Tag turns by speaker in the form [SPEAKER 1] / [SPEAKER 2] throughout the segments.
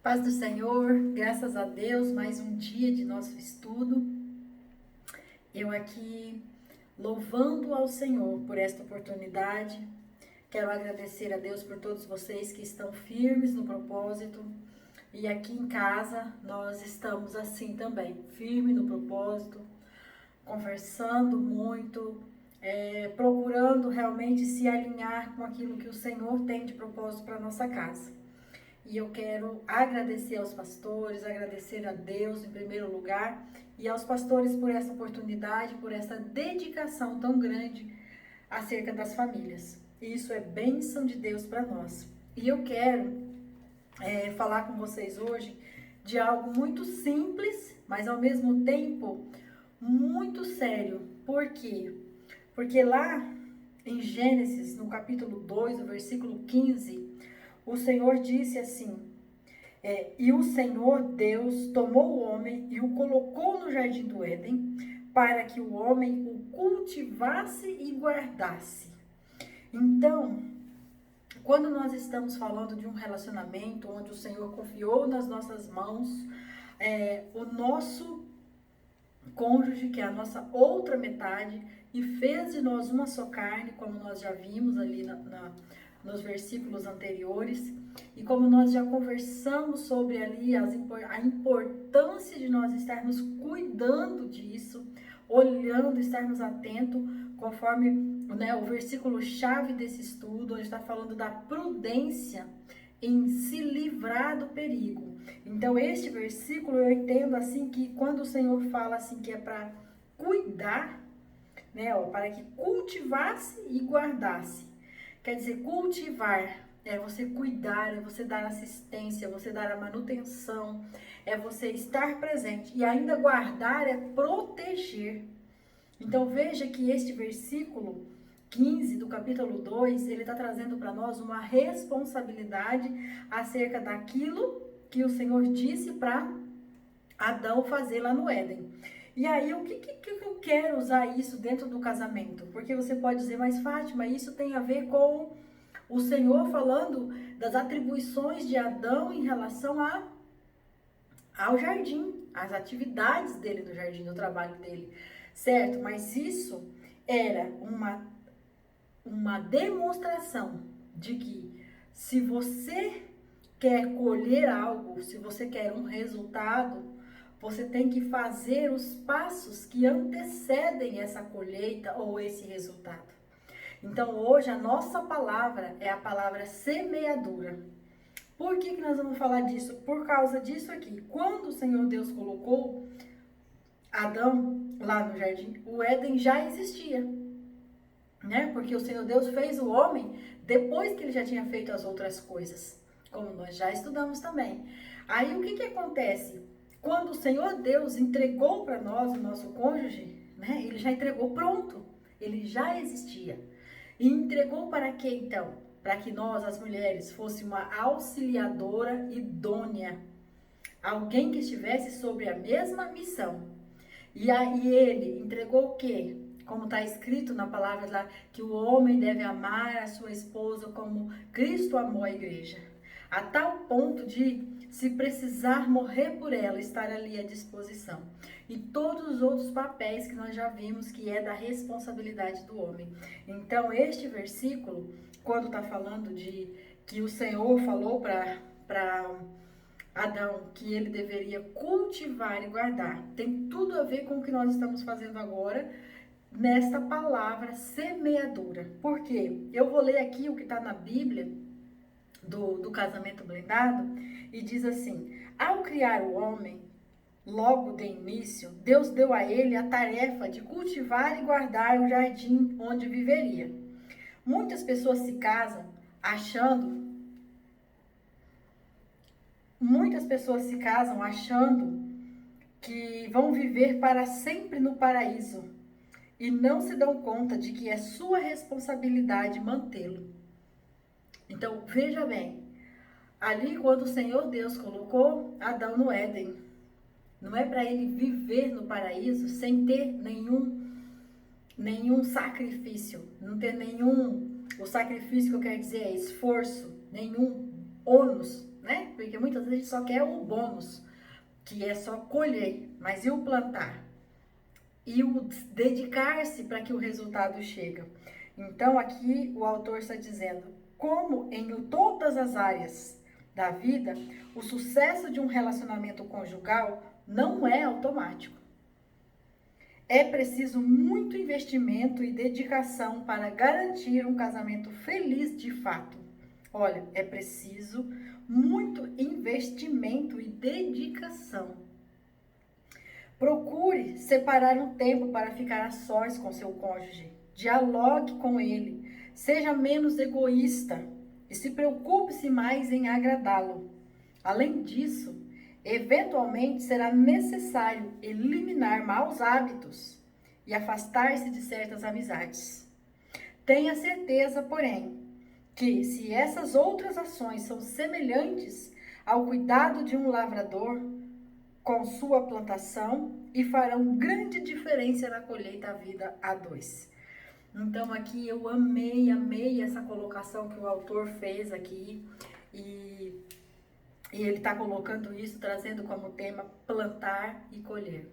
[SPEAKER 1] Paz do Senhor, graças a Deus, mais um dia de nosso estudo. Eu aqui louvando ao Senhor por esta oportunidade. Quero agradecer a Deus por todos vocês que estão firmes no propósito. E aqui em casa nós estamos assim também, firme no propósito, conversando muito, procurando realmente se alinhar com aquilo que o Senhor tem de propósito para a nossa casa. E eu quero agradecer aos pastores, agradecer a Deus em primeiro lugar e aos pastores por essa oportunidade, por essa dedicação tão grande acerca das famílias. Isso é bênção de Deus para nós. E eu quero falar com vocês hoje de algo muito simples, mas ao mesmo tempo muito sério. Por quê? Porque lá em Gênesis, no capítulo 2, o versículo 15, o Senhor disse assim, e o Senhor Deus tomou o homem e o colocou no jardim do Éden, para que o homem o cultivasse e guardasse. Então, quando nós estamos falando de um relacionamento onde o Senhor confiou nas nossas mãos, o nosso cônjuge, que é a nossa outra metade, e fez de nós uma só carne, como nós já vimos ali nos versículos anteriores, e como nós já conversamos sobre ali a importância de nós estarmos cuidando disso, olhando, estarmos atentos, conforme o versículo-chave desse estudo, onde está falando da prudência em se livrar do perigo. Então, este versículo eu entendo assim que quando o Senhor fala assim que é para cuidar, para que cultivasse e guardasse. Quer dizer, cultivar é você cuidar, é você dar assistência, é você dar a manutenção, é você estar presente. E ainda guardar é proteger. Então veja que este versículo 15 do capítulo 2, ele está trazendo para nós uma responsabilidade acerca daquilo que o Senhor disse para Adão fazer lá no Éden. E aí, o que eu quero usar isso dentro do casamento? Porque você pode dizer, mas Fátima, isso tem a ver com o Senhor falando das atribuições de Adão em relação ao jardim, às atividades dele no jardim, no trabalho dele, certo? Mas isso era uma demonstração de que se você quer colher algo, se você quer um resultado, você tem que fazer os passos que antecedem essa colheita ou esse resultado. Então, hoje, a nossa palavra é a palavra semeadura. Por que nós vamos falar disso? Por causa disso aqui. Quando o Senhor Deus colocou Adão lá no jardim, o Éden já existia, Porque o Senhor Deus fez o homem depois que ele já tinha feito as outras coisas, como nós já estudamos também. Aí, o que acontece? Quando o Senhor Deus entregou para nós o nosso cônjuge, ele já entregou pronto, ele já existia. E entregou para quê então? Para que nós, as mulheres, fosse uma auxiliadora idônea, alguém que estivesse sobre a mesma missão. E aí ele entregou o quê? Como está escrito na palavra lá, que o homem deve amar a sua esposa como Cristo amou a igreja. A tal ponto de, se precisar morrer por ela, estar ali à disposição. E todos os outros papéis que nós já vimos que é da responsabilidade do homem. Então, este versículo, quando está falando de que o Senhor falou para Adão que ele deveria cultivar e guardar, tem tudo a ver com o que nós estamos fazendo agora, nesta palavra semeadura. Por quê? Eu vou ler aqui o que está na Bíblia, do casamento blindado, e diz assim: ao criar o homem, logo de início, Deus deu a ele a tarefa de cultivar e guardar o jardim onde viveria. Muitas pessoas se casam achando que vão viver para sempre no paraíso e não se dão conta de que é sua responsabilidade mantê-lo. Então, veja bem, ali quando o Senhor Deus colocou Adão no Éden, não é para ele viver no paraíso sem ter nenhum sacrifício, não ter o sacrifício que eu quero dizer é esforço, nenhum ônus né? Porque muitas vezes a gente só quer o bônus, que é só colher, mas e o plantar? E o dedicar-se para que o resultado chegue. Então aqui o autor está dizendo, como em todas as áreas da vida, o sucesso de um relacionamento conjugal não é automático. É preciso muito investimento e dedicação para garantir um casamento feliz de fato. Olha, é preciso muito investimento e dedicação. Procure separar um tempo para ficar a sós com seu cônjuge. Dialogue com ele. Seja menos egoísta e se preocupe-se mais em agradá-lo. Além disso, eventualmente será necessário eliminar maus hábitos e afastar-se de certas amizades. Tenha certeza, porém, que se essas outras ações são semelhantes ao cuidado de um lavrador com sua plantação e farão grande diferença na colheita da vida a dois. Então aqui eu amei essa colocação que o autor fez aqui e ele está colocando isso, trazendo como tema plantar e colher.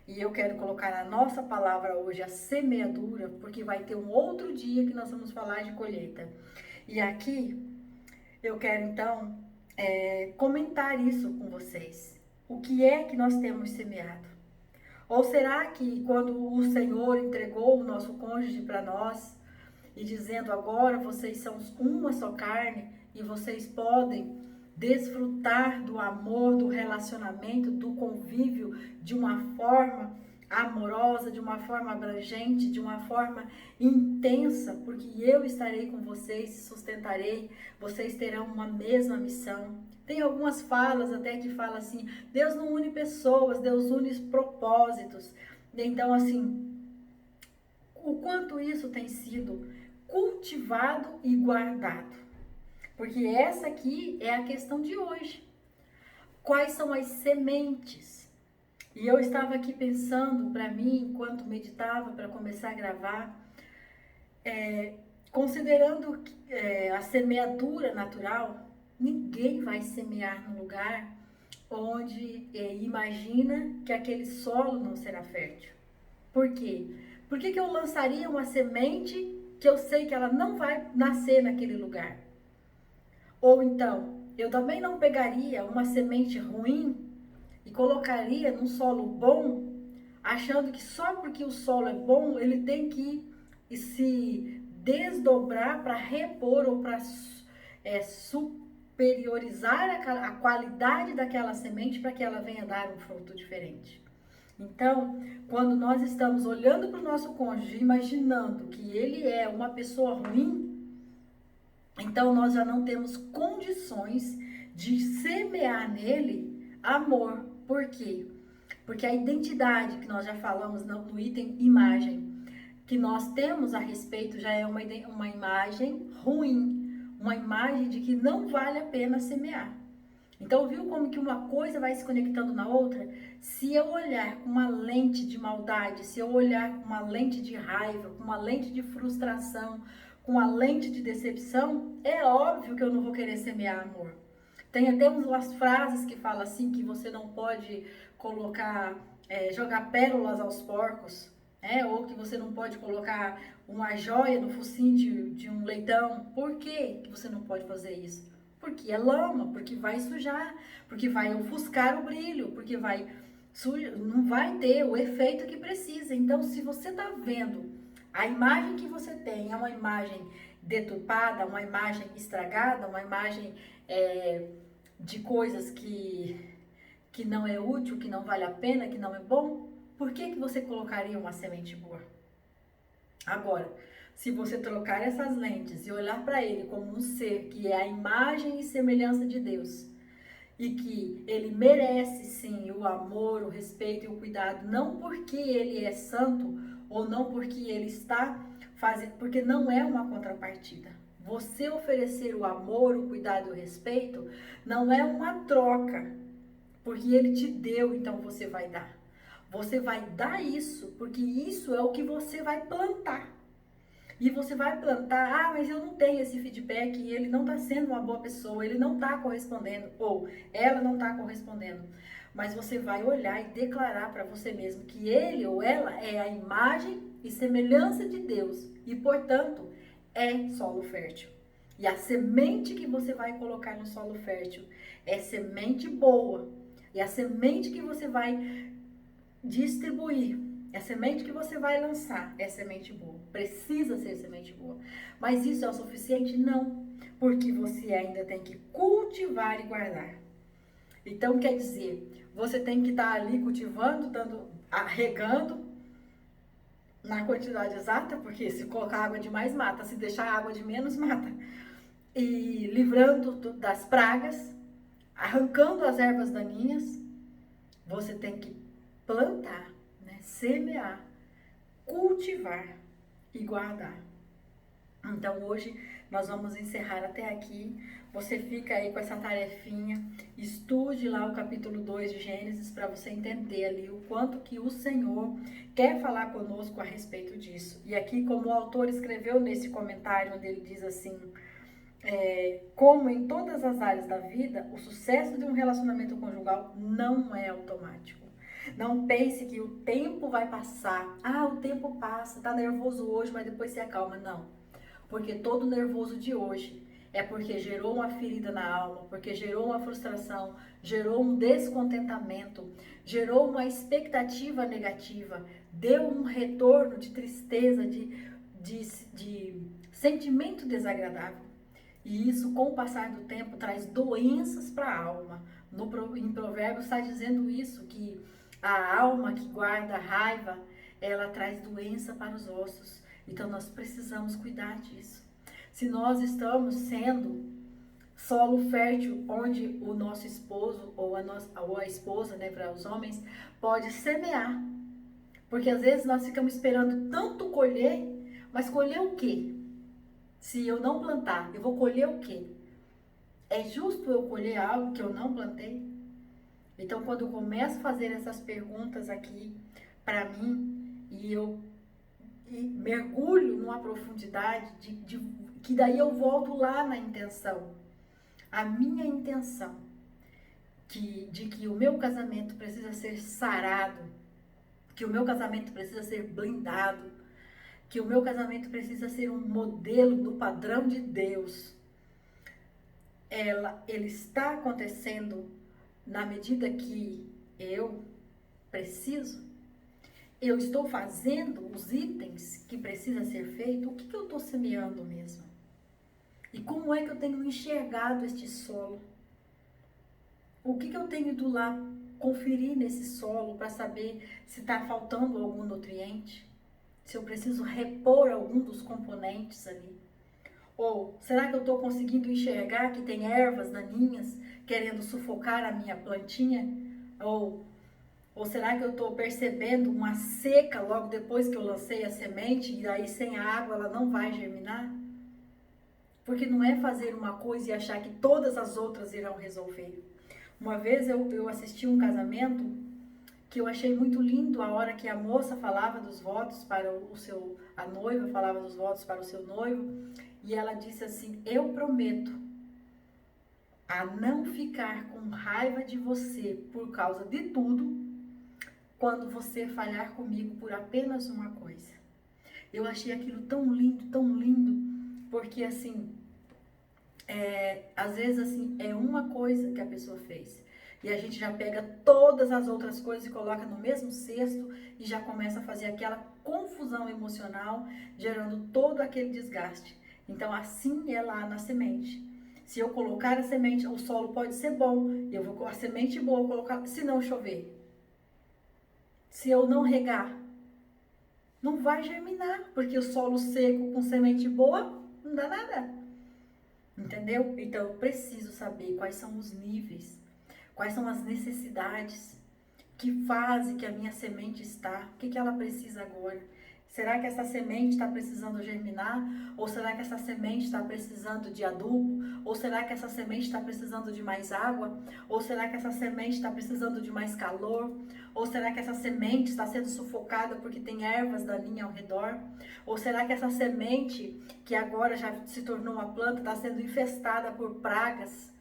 [SPEAKER 1] E eu quero colocar a nossa palavra hoje, a semeadura, porque vai ter um outro dia que nós vamos falar de colheita. E aqui eu quero então comentar isso com vocês. O que é que nós temos semeado? Ou será que quando o Senhor entregou o nosso cônjuge para nós e dizendo agora vocês são uma só carne e vocês podem desfrutar do amor, do relacionamento, do convívio de uma forma amorosa, de uma forma abrangente, de uma forma intensa, porque eu estarei com vocês, sustentarei, vocês terão uma mesma missão. Tem algumas falas até que fala assim, Deus não une pessoas, Deus une propósitos. Então assim, o quanto isso tem sido cultivado e guardado. Porque essa aqui é a questão de hoje. Quais são as sementes? E eu estava aqui pensando para mim, enquanto meditava para começar a gravar, considerando a semeadura natural, ninguém vai semear num lugar onde imagina que aquele solo não será fértil. Por quê? Por que eu lançaria uma semente que eu sei que ela não vai nascer naquele lugar? Ou então, eu também não pegaria uma semente ruim e colocaria num solo bom, achando que só porque o solo é bom, ele tem que se desdobrar para repor ou para superiorizar a qualidade daquela semente para que ela venha dar um fruto diferente. Então, quando nós estamos olhando para o nosso cônjuge, imaginando que ele é uma pessoa ruim, então nós já não temos condições de semear nele amor. Por quê? Porque a identidade que nós já falamos no item imagem, que nós temos a respeito já é uma imagem ruim, uma imagem de que não vale a pena semear. Então, viu como que uma coisa vai se conectando na outra? Se eu olhar com uma lente de maldade, se eu olhar com uma lente de raiva, com uma lente de frustração, com uma lente de decepção, é óbvio que eu não vou querer semear amor. Tem até umas frases que falam assim, que você não pode colocar, jogar pérolas aos porcos, ou que você não pode colocar uma joia no focinho de um leitão. Por que você não pode fazer isso? Porque é lama, porque vai sujar, porque vai ofuscar o brilho, porque não vai ter o efeito que precisa. Então, se você está vendo a imagem que você tem é uma imagem deturpada, uma imagem estragada, uma imagem de coisas que não é útil, que não vale a pena, que não é bom, por que você colocaria uma semente boa? Agora, se você trocar essas lentes e olhar para ele como um ser que é a imagem e semelhança de Deus e que ele merece sim o amor, o respeito e o cuidado, não porque ele é santo ou não porque ele está fazendo, porque não é uma contrapartida. Você oferecer o amor, o cuidado e o respeito não é uma troca, porque ele te deu, então você vai dar. Você vai dar isso, porque isso é o que você vai plantar. E você vai plantar, mas eu não tenho esse feedback, ele não está sendo uma boa pessoa, ele não está correspondendo, ou ela não está correspondendo. Mas você vai olhar e declarar para você mesmo que ele ou ela é a imagem e semelhança de Deus e, portanto, é solo fértil. E a semente que você vai colocar no solo fértil é semente boa. E a semente que você vai distribuir, a semente que você vai lançar é semente boa. Precisa ser semente boa. Mas isso é o suficiente? Não. Porque você ainda tem que cultivar e guardar. Então, quer dizer, você tem que estar ali cultivando, regando na quantidade exata, porque se colocar água demais mata, se deixar água de menos mata. E livrando das pragas, arrancando as ervas daninhas, você tem que plantar, né? Semear, cultivar e guardar. Então hoje nós vamos encerrar até aqui. Você fica aí com essa tarefinha, estude lá o capítulo 2 de Gênesis para você entender ali o quanto que o Senhor quer falar conosco a respeito disso. E aqui, como o autor escreveu nesse comentário, onde ele diz assim, como em todas as áreas da vida, o sucesso de um relacionamento conjugal não é automático. Não pense que o tempo vai passar. O tempo passa, tá nervoso hoje, mas depois se acalma. Não. Porque todo nervoso de hoje é porque gerou uma ferida na alma, porque gerou uma frustração, gerou um descontentamento, gerou uma expectativa negativa, deu um retorno de tristeza, de sentimento desagradável. E isso, com o passar do tempo, traz doenças para a alma. Em Provérbios está dizendo isso, que a alma que guarda raiva, ela traz doença para os ossos. Então, nós precisamos cuidar disso. Se nós estamos sendo solo fértil, onde o nosso esposo ou a esposa, né, para os homens, pode semear. Porque às vezes nós ficamos esperando tanto colher, mas colher o quê? Se eu não plantar, eu vou colher o quê? É justo eu colher algo que eu não plantei? Então, quando eu começo a fazer essas perguntas aqui para mim, e eu mergulho numa profundidade que daí eu volto lá na intenção. A minha intenção de que o meu casamento precisa ser sarado, que o meu casamento precisa ser blindado, que o meu casamento precisa ser um modelo do padrão de Deus. Ele está acontecendo na medida que eu preciso. Eu estou fazendo os itens que precisa ser feito. O que eu estou semeando mesmo? E como é que eu tenho enxergado este solo? O que eu tenho ido lá conferir nesse solo para saber se está faltando algum nutriente? Se eu preciso repor algum dos componentes ali? Ou será que eu estou conseguindo enxergar que tem ervas daninhas querendo sufocar a minha plantinha? Ou será que eu estou percebendo uma seca logo depois que eu lancei a semente e aí sem a água ela não vai germinar? Porque não é fazer uma coisa e achar que todas as outras irão resolver. Uma vez eu assisti um casamento que eu achei muito lindo, a hora que a moça falava dos votos para a noiva falava dos votos para o seu noivo, e ela disse assim: eu prometo a não ficar com raiva de você por causa de tudo, quando você falhar comigo por apenas uma coisa. Eu achei aquilo tão lindo, porque assim, às vezes assim, é uma coisa que a pessoa fez. E a gente já pega todas as outras coisas e coloca no mesmo cesto e já começa a fazer aquela confusão emocional, gerando todo aquele desgaste. Então assim é lá na semente. Se eu colocar a semente, o solo pode ser bom, eu vou com a semente boa colocar, se não chover. Se eu não regar, não vai germinar, porque o solo seco com semente boa não dá nada. Entendeu? Então eu preciso saber quais são os níveis, quais são as necessidades, que fase que a minha semente está, o que ela precisa agora. Será que essa semente está precisando germinar? Ou será que essa semente está precisando de adubo? Ou será que essa semente está precisando de mais água? Ou será que essa semente está precisando de mais calor? Ou será que essa semente está sendo sufocada porque tem ervas daninhas ao redor? Ou será que essa semente, que agora já se tornou uma planta, está sendo infestada por pragas,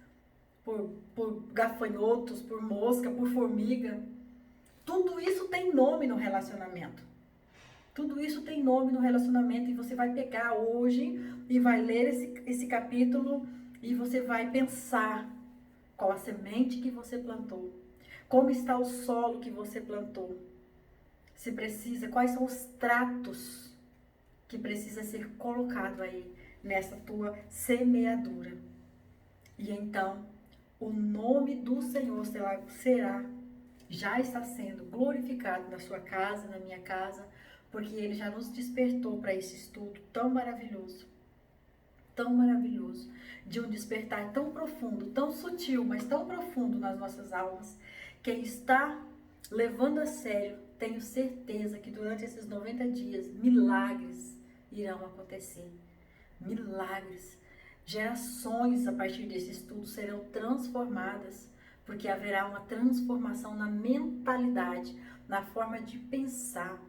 [SPEAKER 1] por gafanhotos, por mosca, por formiga? Tudo isso tem nome no relacionamento. Tudo isso tem nome no relacionamento e você vai pegar hoje e vai ler esse capítulo e você vai pensar qual a semente que você plantou, como está o solo que você plantou, se precisa, quais são os tratos que precisa ser colocado aí nessa tua semeadura. E então, o nome do Senhor já está sendo glorificado na sua casa, na minha casa, porque Ele já nos despertou para esse estudo tão maravilhoso, de um despertar tão profundo, tão sutil, mas tão profundo nas nossas almas. Quem está levando a sério, tenho certeza que durante esses 90 dias, milagres irão acontecer. Milagres. Gerações a partir desse estudo serão transformadas, porque haverá uma transformação na mentalidade, na forma de pensar.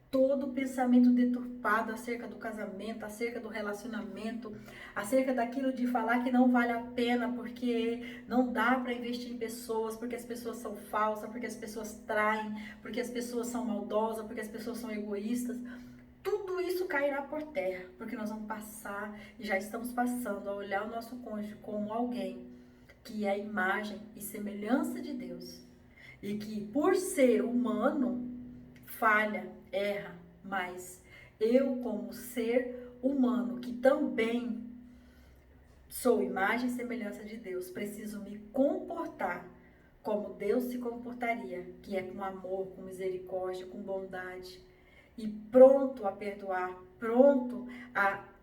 [SPEAKER 1] Todo pensamento deturpado acerca do casamento, acerca do relacionamento, acerca daquilo de falar que não vale a pena porque não dá para investir em pessoas, porque as pessoas são falsas, porque as pessoas traem, porque as pessoas são maldosas, porque as pessoas são egoístas. Tudo isso cairá por terra, porque nós vamos passar, e já estamos passando, a olhar o nosso cônjuge como alguém que é a imagem e semelhança de Deus. E que, por ser humano, falha, erra, mas eu, como ser humano, que também sou imagem e semelhança de Deus, preciso me comportar como Deus se comportaria, que é com amor, com misericórdia, com bondade, e pronto a perdoar,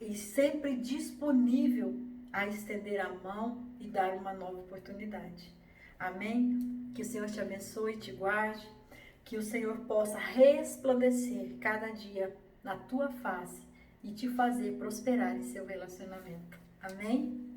[SPEAKER 1] e sempre disponível a estender a mão e dar uma nova oportunidade. Amém? Que o Senhor te abençoe e te guarde, que o Senhor possa resplandecer cada dia na tua face e te fazer prosperar em seu relacionamento. Amém?